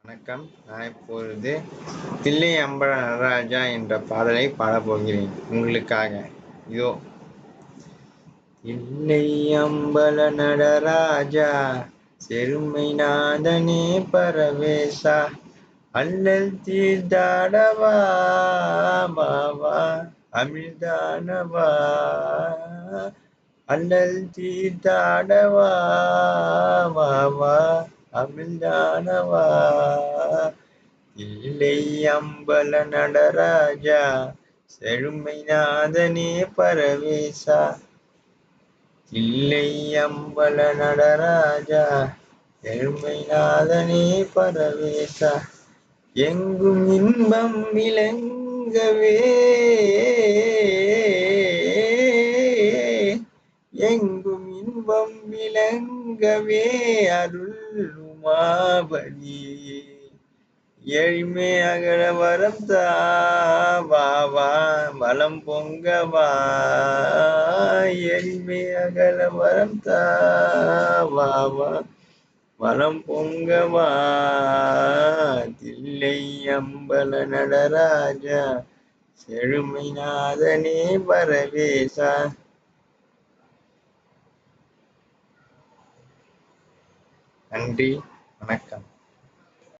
வணக்கம். நான் இப்பொழுது தில்லை அம்பல நடராஜா என்ற பாடலை பாடப்போகிறேன் உங்களுக்காக. இதோ. தில்லை அம்பல நடராஜா, செருமை நாதனே பரவேசா, அல்லல் தீர்த்தாடவா பாவா அமிழ்தானவா, அல்லல் தீர்த்தாடவா பாவா அமிழ்தானவா. தில்லை அம்பல நடராஜா, செழுமை நாதனே பரவேசா, தில்லை அம்பல நடராஜா, செழுமை நாதனே பரவேசா, எங்கும் இன்பம் விளங்கவே, எங்கும் இன்பம் விளங்கவே அருள் உமாபதி, எழிமே அகல வரம் தாவா வலம் பொங்கவா, எழிமே அகல வரம் தாவா வலம் பொங்கவா. தில்லை அம்பல நடராஜா, செழுமை நாதனே பரவேசா. நன்றி, வணக்கம்.